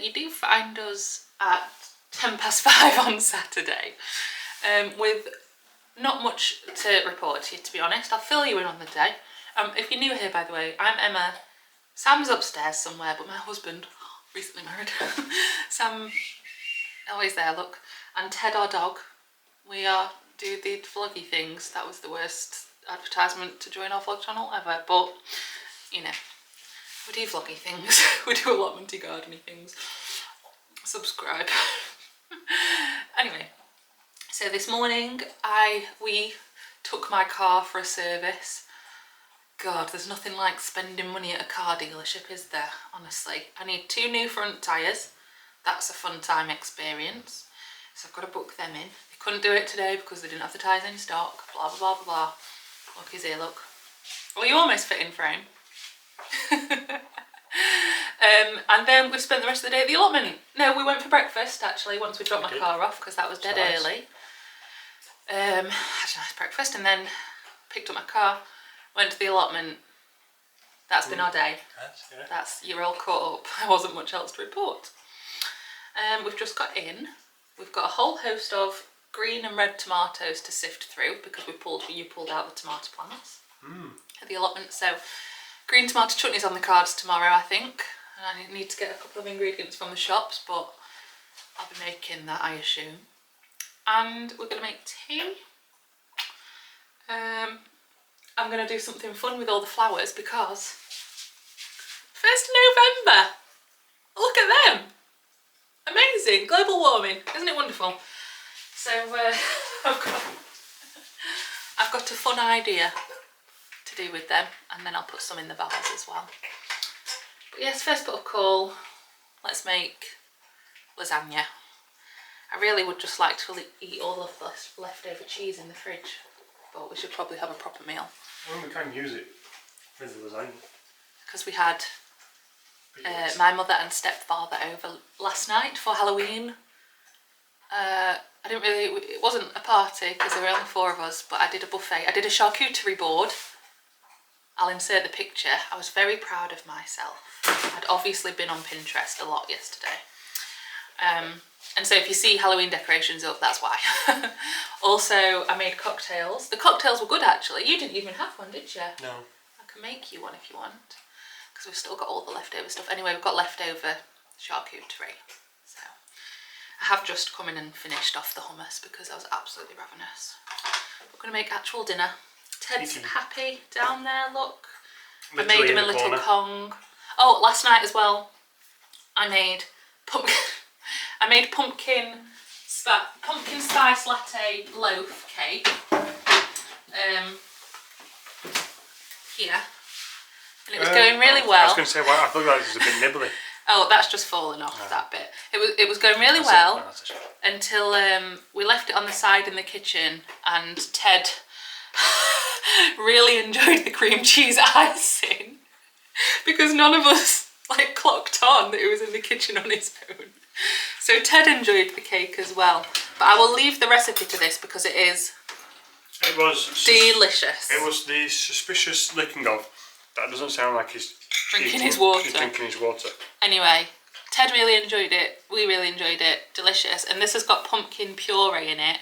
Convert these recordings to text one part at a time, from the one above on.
you do find us at 5:10 on Saturday with not much to report to you, to be honest. I'll fill you in on the day. If you're new here, by the way, I'm Emma. Sam's upstairs somewhere, but my husband, recently married, Sam, always there, look, and Ted, our dog, we do the vloggy things. That was the worst advertisement to join our vlog channel ever, but, you know, we do vloggy things. We do allotmenty gardening things. Subscribe. Anyway, so this morning we took my car for a service. God, there's nothing like spending money at a car dealership, is there? Honestly, I need 2 new front tyres. That's a fun time experience. So I've got to book them in. They couldn't do it today because they didn't have the tyres in stock. Blah blah blah blah blah. Look, he's here. Look. Well, you almost fit in frame. And then we spent the rest of the day at the allotment. No, we went for breakfast actually once we dropped my car off because that was dead early. Had a nice breakfast and then picked up my car, went to the allotment. That's been our day. You're all caught up. There wasn't much else to report. We've just got in. We've got a whole host of green and red tomatoes to sift through because you pulled out the tomato plants at the allotment. So green tomato chutney's on the cards tomorrow, I think. And I need to get a couple of ingredients from the shops, but I'll be making that, I assume. And we're going to make tea. I'm going to do something fun with all the flowers because 1st of November. Look at them. Amazing. Global warming. Isn't it wonderful? So I've got a fun idea to do with them, and then I'll put some in the vase as well. But yes, first put of call. Let's make lasagna. I really would just like to eat all of this leftover cheese in the fridge, but we should probably have a proper meal. Well, we can use it with the lasagna. Because we had my mother and stepfather over last night for Halloween. It wasn't a party because there were only 4 of us, but I did a buffet. I did a charcuterie board. I'll insert the picture. I was very proud of myself. I'd obviously been on Pinterest a lot yesterday. And so if you see Halloween decorations up, that's why. Also, I made cocktails. The cocktails were good actually. You didn't even have one, did you? No. I can make you one if you want. Because we've still got all the leftover stuff. Anyway, we've got leftover charcuterie. So I have just come in and finished off the hummus because I was absolutely ravenous. We're going to make actual dinner. Ted's happy down there, look. I made him a little Kong. Oh, last night as well, I made pumpkin spice latte loaf cake. Here. And it was going really well. I was going to say, well, I thought that was a bit nibbly. Oh, that's just fallen off, that bit. It was going really well until we left it on the side in the kitchen and Ted really enjoyed the cream cheese icing because none of us clocked on that it was in the kitchen on his own. So Ted enjoyed the cake as well. But I will leave the recipe to this because it was delicious. It was the suspicious licking of. That doesn't sound like he's drinking his water. He's drinking his water. Anyway, Ted really enjoyed it. We really enjoyed it. Delicious. And this has got pumpkin puree in it,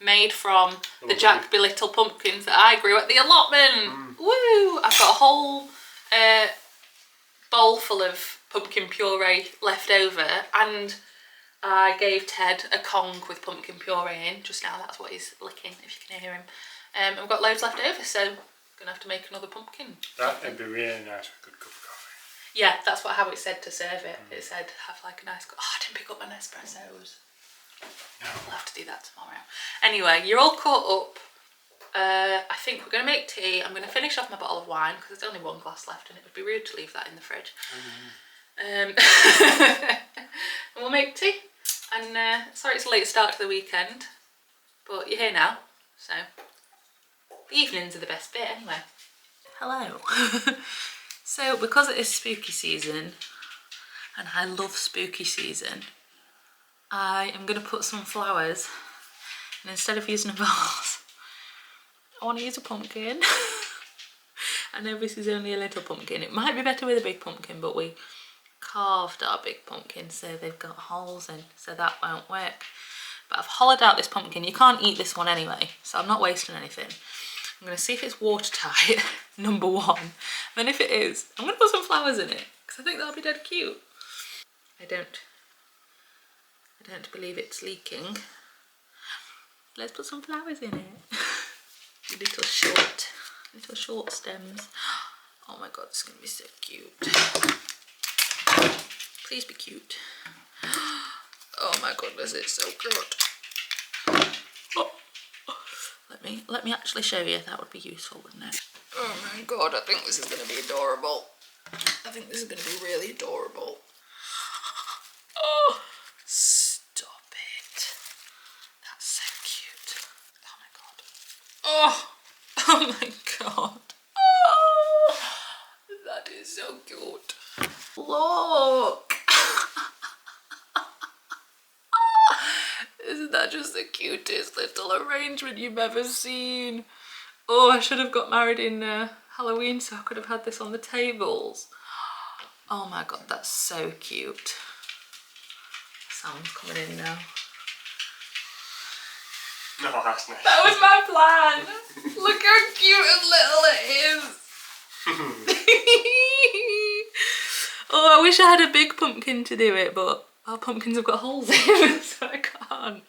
made from the Jack Little pumpkins that I grew at the allotment. Woo! I've got a whole bowl full of pumpkin puree left over, and I gave Ted a Kong with pumpkin puree in just now. That's what he's licking, if you can hear him. And we've got loads left over, so I'm gonna have to make another pumpkin. That'd be really nice with a good cup of coffee. Yeah, that's how it said to serve it. It said have a nice cup. Oh, I didn't pick up my Nespressos. No. We'll have to do that tomorrow. Anyway, you're all caught up. I think we're going to make tea. I'm going to finish off my bottle of wine because there's only 1 glass left and it would be rude to leave that in the fridge. And we'll make tea. And sorry it's a late start to the weekend, but you're here now, so the evenings are the best bit anyway. Hello. So because it is spooky season, and I love spooky season, I am going to put some flowers, and instead of using a vase, I want to use a pumpkin. I know this is only a little pumpkin. It might be better with a big pumpkin, but we carved our big pumpkin, so they've got holes in, so that won't work. But I've hollowed out this pumpkin. You can't eat this one anyway, so I'm not wasting anything. I'm going to see if it's watertight, number one. Then if it is, I'm going to put some flowers in it, because I think that'll be dead cute. I don't believe it's leaking. Let's put some flowers in it. little short stems. Oh my god, this is going to be so cute. Please be cute. Oh my goodness, it's so good. Oh. Let me actually show you. That would be useful, wouldn't it? Oh my god, I think this is going to be adorable. I think this is going to be really adorable. Oh, stop it. That's so cute. Oh my god. Oh my god. Oh, that is so cute. Look. Isn't that just the cutest little arrangement you've ever seen? Oh, I should have got married in Halloween so I could have had this on the tables. Oh my god, that's so cute. Sam's coming in now. No, that's nice. That was my plan. Look how cute and little it is. Oh, I wish I had a big pumpkin to do it, but our pumpkins have got holes in them, so I can't.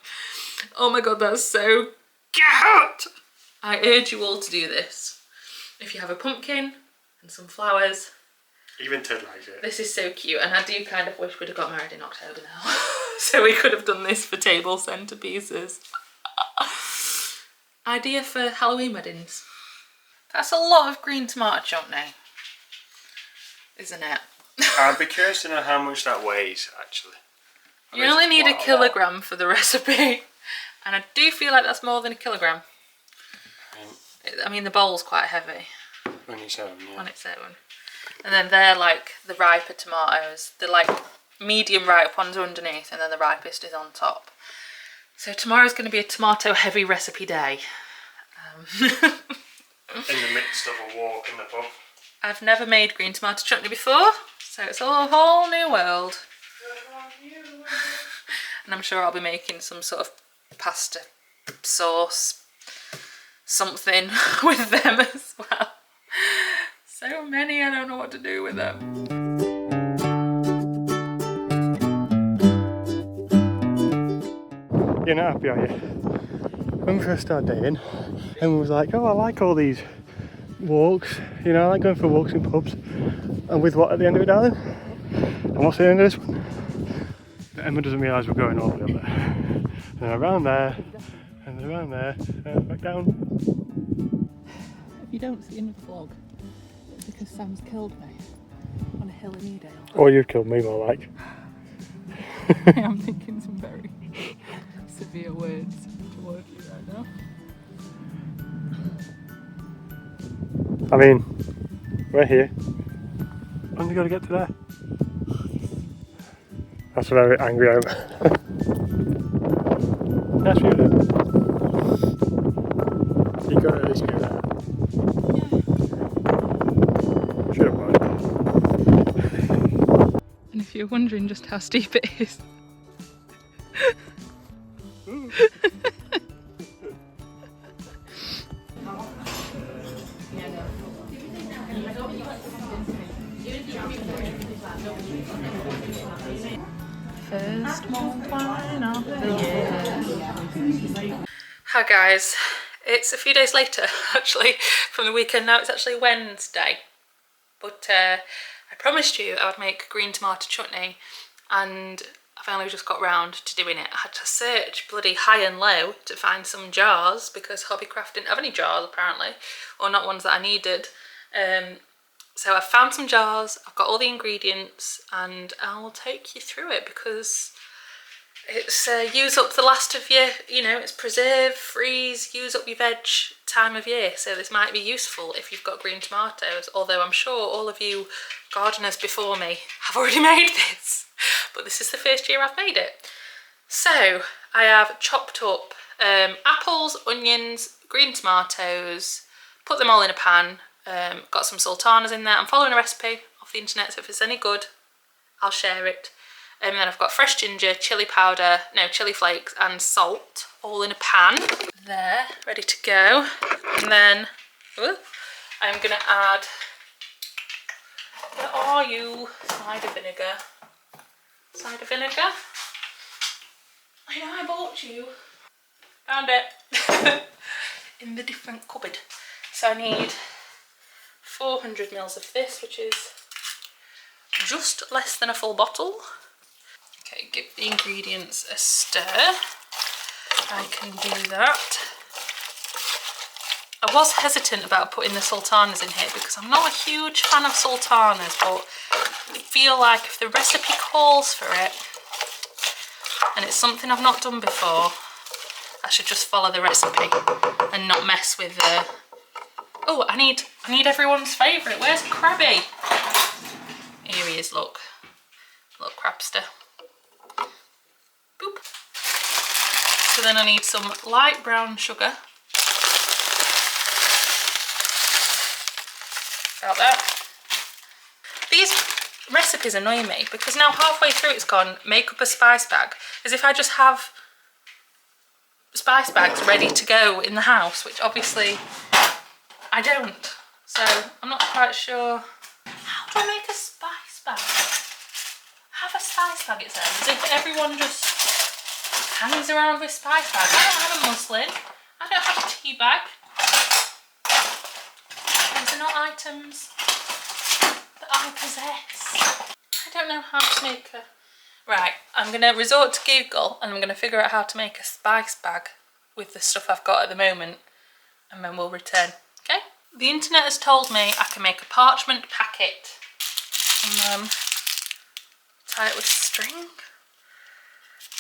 Oh my god, that's so cute. I urge you all to do this. If you have a pumpkin and some flowers. Even Ted likes it. This is so cute, and I do kind of wish we'd have got married in October now. So we could have done this for table centerpieces. Idea for Halloween weddings. That's a lot of green tomato chutney, isn't it? I'd be curious to know how much that weighs, actually. You only need a kilogram for the recipe, and I do feel like that's more than a kilogram. I mean, the bowl's quite heavy. On its own, yeah. On its own. And then they're like the riper tomatoes. They're like medium ripe ones underneath, and then the ripest is on top. So tomorrow's going to be a tomato heavy recipe day. In the midst of a walk in the pub. I've never made green tomato chutney before, so it's a whole new world. And I'm sure I'll be making some sort of pasta sauce, something with them as well. So many, I don't know what to do with them. You're not happy, are you? When we first started dating, Emma was like, oh, I like all these walks, you know, I like going for walks in pubs. And with what at the end of it, darling? And what's the end of this one? Emma doesn't realise we're going all the way up there. And then around there, and then around there, and back down. If you don't see in the vlog, it's because Sam's killed me on a hill in Edale. Or you've killed me, more like. I am thinking some very severe words towards you right now. I mean, we're here. Only got to get to there. That's a very angry Emma. That's really good. You got to at least go there. Should have won. And if you're wondering just how steep it is. First wine of the year. Hi guys, it's a few days later actually from the weekend now. It's actually Wednesday, but I promised you I would make green tomato chutney, and I finally just got round to doing it. I had to search bloody high and low to find some jars because Hobbycraft didn't have any jars apparently, or not ones that I needed. So I've found some jars, I've got all the ingredients, and I'll take you through it because it's use up the last of your, it's preserve, freeze, use up your veg time of year. So this might be useful if you've got green tomatoes, although I'm sure all of you gardeners before me have already made this. But this is the first year I've made it. So I have chopped up apples, onions, green tomatoes, put them all in a pan, got some sultanas in there. I'm following a recipe off the internet, so if it's any good, I'll share it. And then I've got fresh ginger, chilli powder, no, chilli flakes and salt, all in a pan. There, ready to go. And then I'm gonna add, where are you? Cider vinegar. Cider vinegar. I know I bought you. Found it. In the different cupboard. So I need 400 ml of this, which is just less than a full bottle. Okay, give the ingredients a stir. I can do that. I was hesitant about putting the sultanas in here because I'm not a huge fan of sultanas, but I feel like if the recipe calls for it and it's something I've not done before, I should just follow the recipe and not mess with the... Oh, I need everyone's favourite. Where's Krabby? Here he is, look. Little crabster. Boop. So then I need some light brown sugar. About that. These recipes annoy me because now halfway through it's gone, make up a spice bag, as if I just have spice bags ready to go in the house, which obviously I don't. So I'm not quite sure. How do I make a spice bag? Have a spice bag, it says, as if everyone just hangs around with spice bags. I don't have a muslin. I don't have a tea bag. These are not items that I possess. I don't know how to make a... Right, I'm going to resort to Google and I'm going to figure out how to make a spice bag with the stuff I've got at the moment, and then we'll return. Okay? The internet has told me I can make a parchment packet and tie it with string.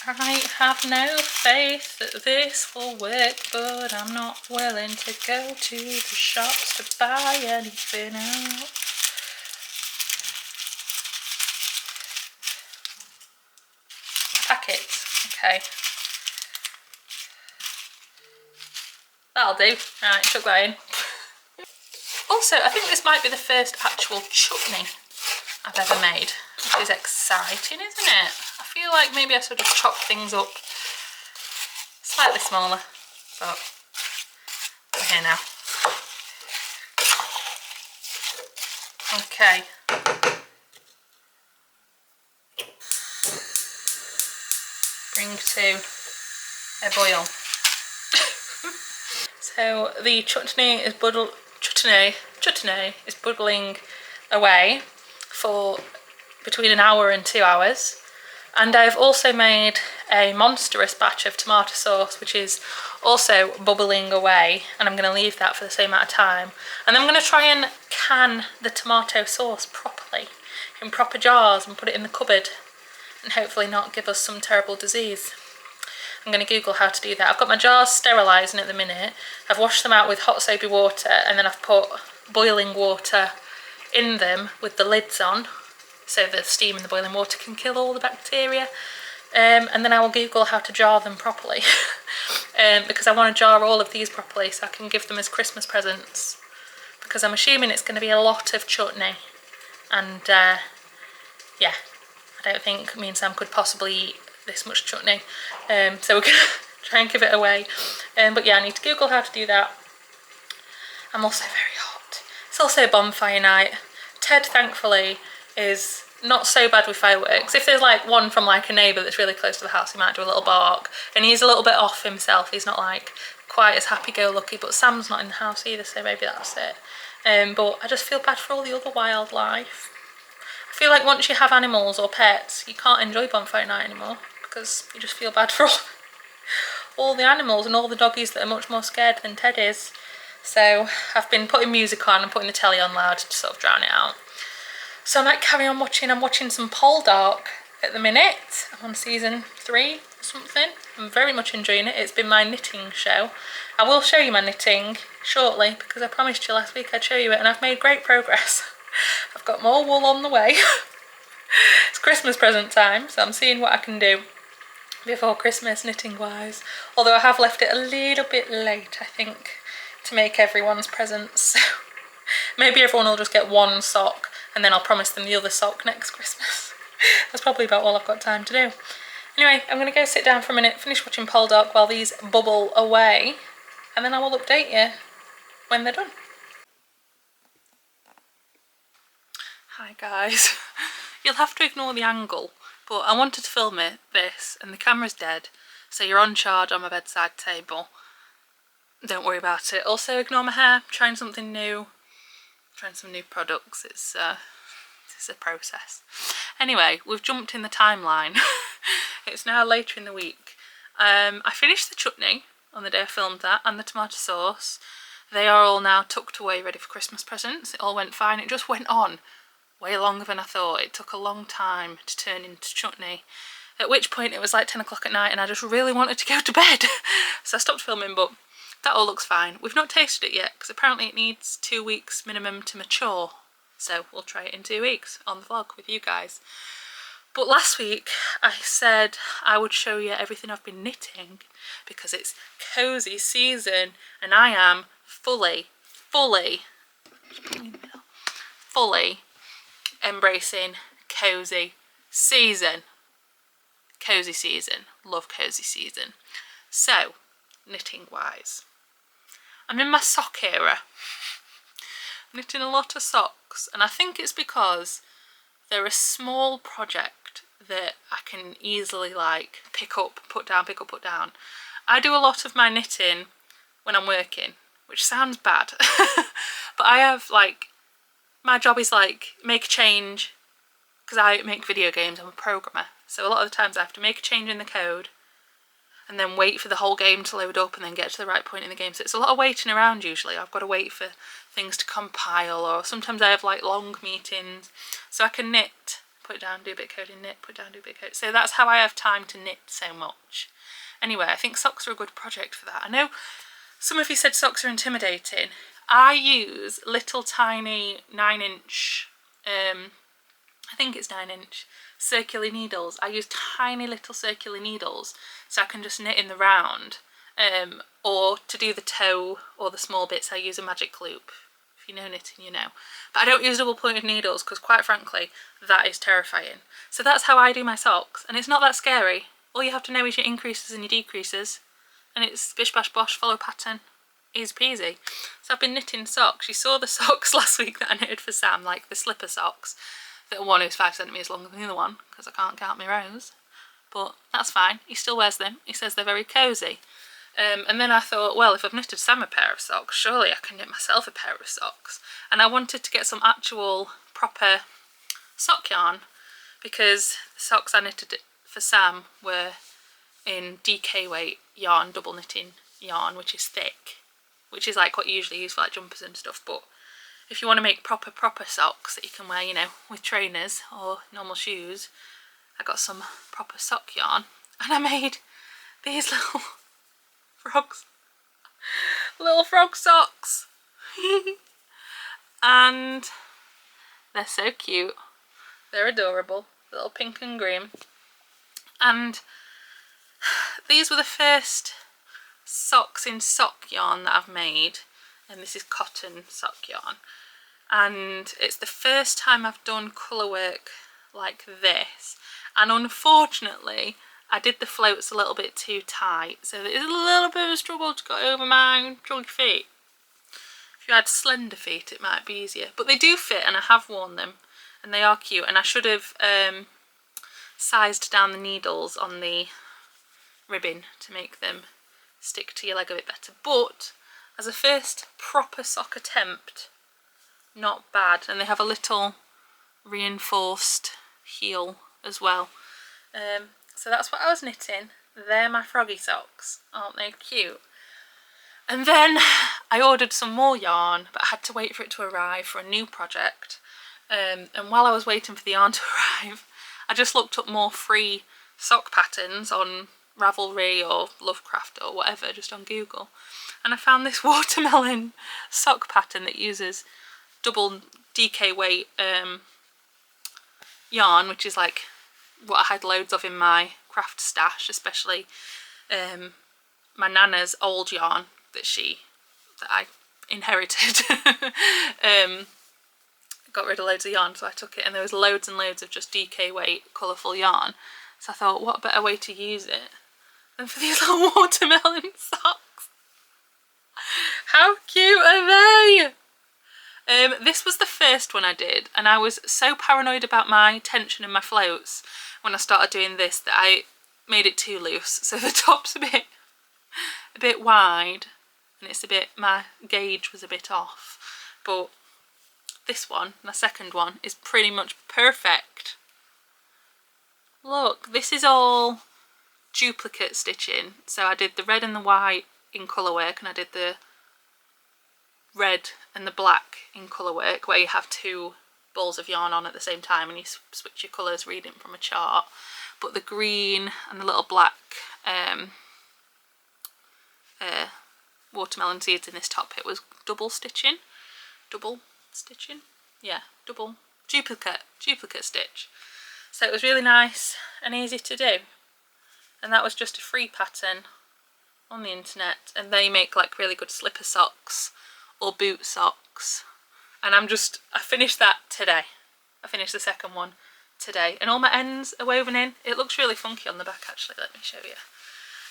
I have no faith that this will work, but I'm not willing to go to the shops to buy anything else. Packets, okay. That'll do. Right, chuck that in. Also, I think this might be the first actual chutney I've ever made, which is exciting, isn't it? I feel like maybe I should have chopped things up slightly smaller, but we're here now. Okay. Bring to a boil. So the chutney is bubbling away for between an hour and 2 hours, and I've also made a monstrous batch of tomato sauce which is also bubbling away, and I'm going to leave that for the same amount of time, and I'm going to try and can the tomato sauce properly in proper jars and put it in the cupboard and hopefully not give us some terrible disease. I'm going to Google how to do that. I've got my jars sterilising at the minute. I've washed them out with hot soapy water, and then I've put boiling water in them with the lids on so the steam in the boiling water can kill all the bacteria. And then I will Google how to jar them properly because I want to jar all of these properly so I can give them as Christmas presents, because I'm assuming it's going to be a lot of chutney, and yeah, I don't think me and Sam could possibly eat this much chutney, so we're going to try and give it away. But yeah, I need to Google how to do that. I'm also very hot. It's also a bonfire night. Ted, thankfully, is not so bad with fireworks. If there's like one from like a neighbour that's really close to the house, he might do a little bark, and he's a little bit off himself. He's not like quite as happy-go-lucky, but Sam's not in the house either, so maybe that's it. But I just feel bad for all the other wildlife. I feel like once you have animals or pets, you can't enjoy bonfire night anymore, because you just feel bad for all the animals and all the doggies that are much more scared than Ted is. So I've been putting music on and putting the telly on loud to sort of drown it out. So I might carry on watching. I'm watching some Poldark at the minute. I'm on season 3 or something. I'm very much enjoying it. It's been my knitting show. I will show you my knitting shortly, because I promised you last week I'd show you it, and I've made great progress. I've got more wool on the way. It's Christmas present time, so I'm seeing what I can do before Christmas knitting wise. Although I have left it a little bit late, I think, to make everyone's presents. So maybe everyone will just get one sock, and then I'll promise them the other sock next Christmas. That's probably about all I've got time to do. Anyway, I'm going to go sit down for a minute, finish watching Poldark while these bubble away, and then I will update you when they're done. Hi guys. You'll have to ignore the angle, but I wanted to film this and the camera's dead, so you're on charge on my bedside table. Don't worry about it. Also ignore my hair, trying something new, trying some new products. It's a process. Anyway, we've jumped in the timeline. It's now later in the week. I finished the chutney on the day I filmed that and the tomato sauce. They are all now tucked away ready for Christmas presents. It all went fine. It just went on way longer than I thought. It took a long time to turn into chutney, at which point it was like 10 o'clock at night and I just really wanted to go to bed. So I stopped filming, but that all looks fine. We've not tasted it yet because apparently it needs 2 weeks minimum to mature. So we'll try it in 2 weeks on the vlog with you guys. But last week I said I would show you everything I've been knitting because it's cozy season and I am fully embracing cozy season. Cozy season. Love cozy season. So, knitting wise, I'm in my sock era. I'm knitting a lot of socks, and I think it's because they're a small project that I can easily like pick up, put down, pick up, put down. I do a lot of my knitting when I'm working, which sounds bad, but I have like, my job is like make a change, because I make video games, I'm a programmer, so a lot of the times I have to make a change in the code and then wait for the whole game to load up and then get to the right point in the game. So it's a lot of waiting around usually. I've got to wait for things to compile, or sometimes I have like long meetings. So I can knit, put it down, do a bit of coding, knit, put it down, do a bit of coding. So that's how I have time to knit so much. Anyway, I think socks are a good project for that. I know some of you said socks are intimidating. I use little tiny 9-inch, I think it's 9-inch circular needles. I use tiny little circular needles so I can just knit in the round, or to do the toe or the small bits I use a magic loop. If you know knitting, you know. But I don't use double pointed needles because quite frankly that is terrifying. So that's how I do my socks, and it's not that scary. All you have to know is your increases and your decreases, and it's bish bash bosh, follow pattern, easy peasy. So I've been knitting socks. You saw the socks last week that I knitted for Sam, like the slipper socks. The one is 5 centimetres longer than the other one because I can't count my rows, but that's fine. He still wears them. He says they're very cosy. And then I thought, well, if I've knitted Sam a pair of socks, surely I can knit myself a pair of socks. And I wanted to get some actual proper sock yarn because the socks I knitted for Sam were in DK weight yarn, double knitting yarn, which is thick, which is like what you usually use for like jumpers and stuff. But if you want to make proper socks that you can wear, you know, with trainers or normal shoes, I got some proper sock yarn and I made these little frogs. Little frog socks. And they're so cute. They're adorable. Little pink and green. And these were the first socks in sock yarn that I've made. And this is cotton sock yarn. And it's the first time I've done colour work like this. And unfortunately, I did the floats a little bit too tight. So it's a little bit of a struggle to get over my chunky feet. If you had slender feet, it might be easier. But they do fit and I have worn them. And they are cute. And I should have sized down the needles on the ribbon to make them stick to your leg a bit better. But as a first proper sock attempt, not bad. And they have a little reinforced heel as well. So that's what I was knitting. They're my froggy socks. Aren't they cute? And then I ordered some more yarn, but I had to wait for it to arrive for a new project. And while I was waiting for the yarn to arrive, I just looked up more free sock patterns on Ravelry or Lovecraft or whatever, just on Google. And I found this watermelon sock pattern that uses double DK weight yarn, which is like what I had loads of in my craft stash, especially my nana's old yarn that I inherited got rid of loads of yarn, so I took it and there was loads and loads of just DK weight colourful yarn. So I thought, what better way to use it than for these little watermelon socks? How cute are they? This was the first one I did, and I was so paranoid about my tension in my floats when I started doing this that I made it too loose. So the top's a bit wide, and it's a bit, my gauge was a bit off. But this one, my second one, is pretty much perfect. Look, this is all duplicate stitching. So I did the red and the white in colour work, and I did the red and the black in colour work, where you have two balls of yarn on at the same time and you switch your colours reading from a chart. But the green and the little black watermelon seeds in this top, it was double stitching, yeah, double duplicate stitch. So it was really nice and easy to do, and that was just a free pattern on the internet, and they make like really good slipper socks or boot socks, and I finished that today. I finished the second one today, and all my ends are woven in. It looks really funky on the back actually, let me show you.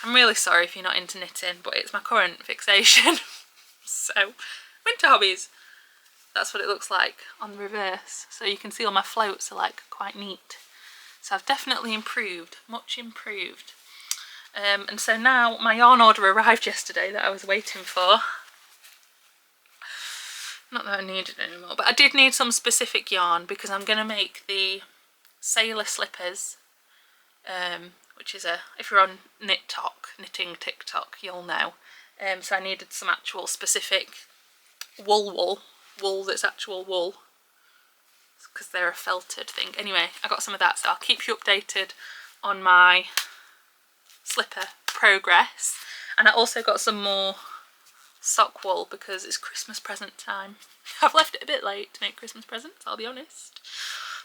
I'm really sorry if you're not into knitting, but it's my current fixation. So, winter hobbies. That's what it looks like on the reverse. So you can see all my floats are like quite neat. So I've definitely improved, much improved. And so now my yarn order arrived yesterday that I was waiting for. Not that I need it anymore, but I did need some specific yarn because I'm going to make the sailor slippers, which is if you're on knitting TikTok, you'll know. So I needed some actual specific wool that's actual wool, because they're a felted thing. Anyway, I got some of that, so I'll keep you updated on my slipper progress. And I also got some more sock wool because it's Christmas present time. I've left it a bit late to make Christmas presents, I'll be honest,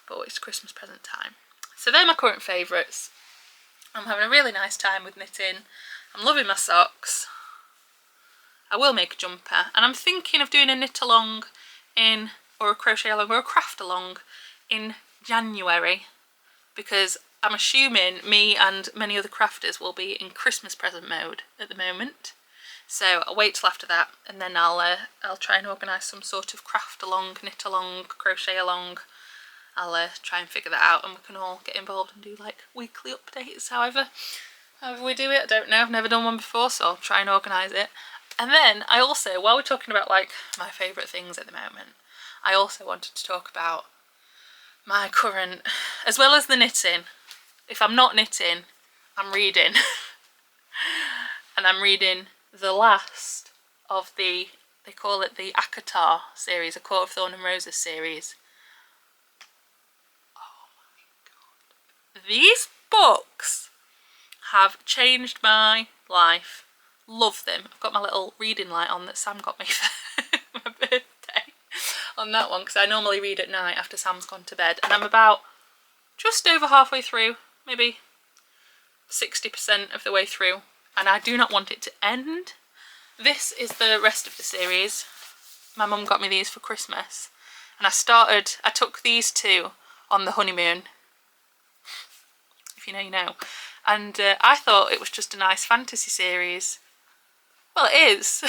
but it's Christmas present time. So they're my current favourites. I'm having a really nice time with knitting. I'm loving my socks. I will make a jumper, and I'm thinking of doing a knit along or a crochet along or a craft along in January, because I'm assuming me and many other crafters will be in Christmas present mode at the moment. So I'll wait till after that, and then I'll try and organise some sort of craft along, knit along, crochet along. I'll try and figure that out, and we can all get involved and do like weekly updates, however we do it. I don't know, I've never done one before, so I'll try and organise it. And then I also, while we're talking about like my favourite things at the moment, I also wanted to talk about my current, as well as the knitting. If I'm not knitting, I'm reading. And I'm reading the last of they call it the Akatar series, A Court of Thorn and Roses series. Oh my god. These books have changed my life. Love them. I've got my little reading light on that Sam got me for my birthday on that one, because I normally read at night after Sam's gone to bed, and I'm about just over halfway through, maybe 60% of the way through, and I do not want it to end. This is the rest of the series. My mum got me these for Christmas, and I took these two on the honeymoon. If you know, you know. And I thought it was just a nice fantasy series. Well, it is,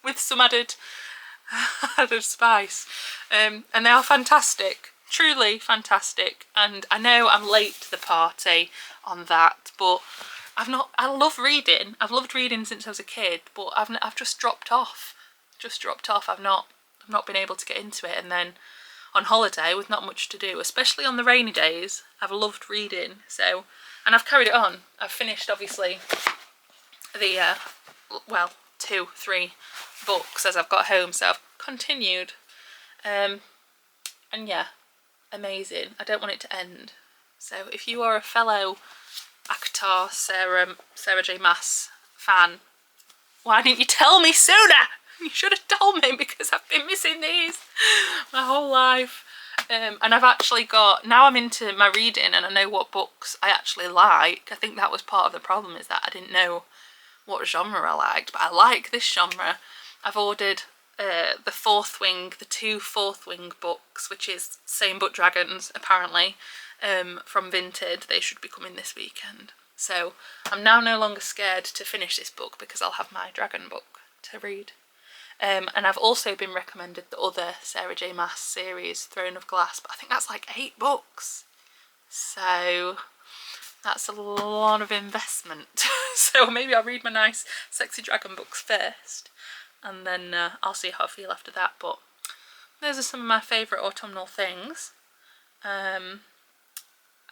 with some added spice. And they are fantastic, truly fantastic. And I know I'm late to the party on that, but I love reading. I've loved reading since I was a kid, but I've just dropped off. I've not been able to get into it. And then on holiday with not much to do, especially on the rainy days, I've loved reading. So, and I've carried it on. I've finished obviously the 2-3 books as I've got home, so I've continued. And yeah, amazing. I don't want it to end. So if you are a fellow Akatar Sarah J Maas fan, why didn't you tell me sooner? You should have told me, because I've been missing these my whole life. And I've actually now I'm into my reading and I know what books I actually like. I think that was part of the problem, is that I didn't know what genre I liked, but I like this genre. I've ordered the Fourth Wing, the 2 Fourth Wing books, which is Same But Dragons apparently, from Vinted. They should be coming this weekend. So I'm now no longer scared to finish this book because I'll have my dragon book to read. And I've also been recommended the other Sarah J Maas series, Throne of Glass, but I think that's like 8 books. So that's a lot of investment. So maybe I'll read my nice sexy dragon books first, and then I'll see how I feel after that. But those are some of my favourite autumnal things. And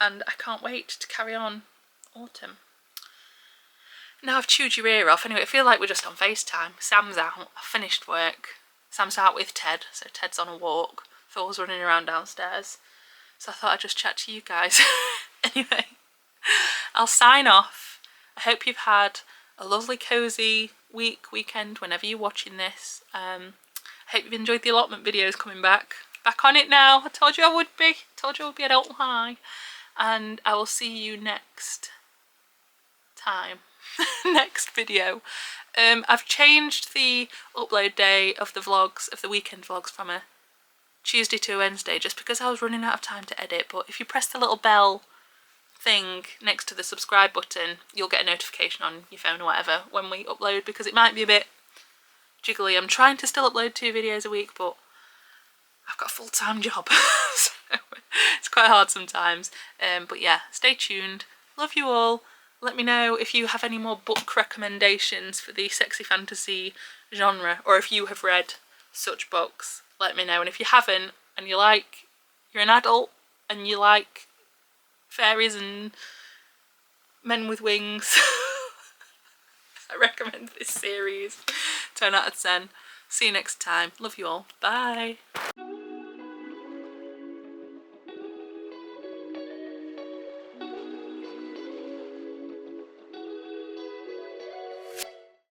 I can't wait to carry on autumn. Now I've chewed your ear off. Anyway, I feel like we're just on FaceTime. Sam's out. I've finished work. Sam's out with Ted, so Ted's on a walk. Thor's running around downstairs. So I thought I'd just chat to you guys. Anyway, I'll sign off. I hope you've had a lovely cosy weekend whenever you're watching this. I hope you've enjoyed the allotment videos coming back. Back on it now. I told you I would be. Told you I would be at Alton High. And I will see you next time. Next video. I've changed the upload day of the vlogs, of the weekend vlogs, from a Tuesday to a Wednesday, just because I was running out of time to edit. But if you press the little bell thing next to the subscribe button, you'll get a notification on your phone or whatever when we upload, because it might be a bit jiggly. I'm trying to still upload 2 videos a week, but I've got a full-time job, so it's quite hard sometimes. But yeah, stay tuned. Love you all. Let me know if you have any more book recommendations for the sexy fantasy genre, or if you have read such books. Let me know. And if you haven't, and you're an adult and you like fairies and men with wings, I recommend this series. 10 out of 10. See you next time. Love you all. Bye.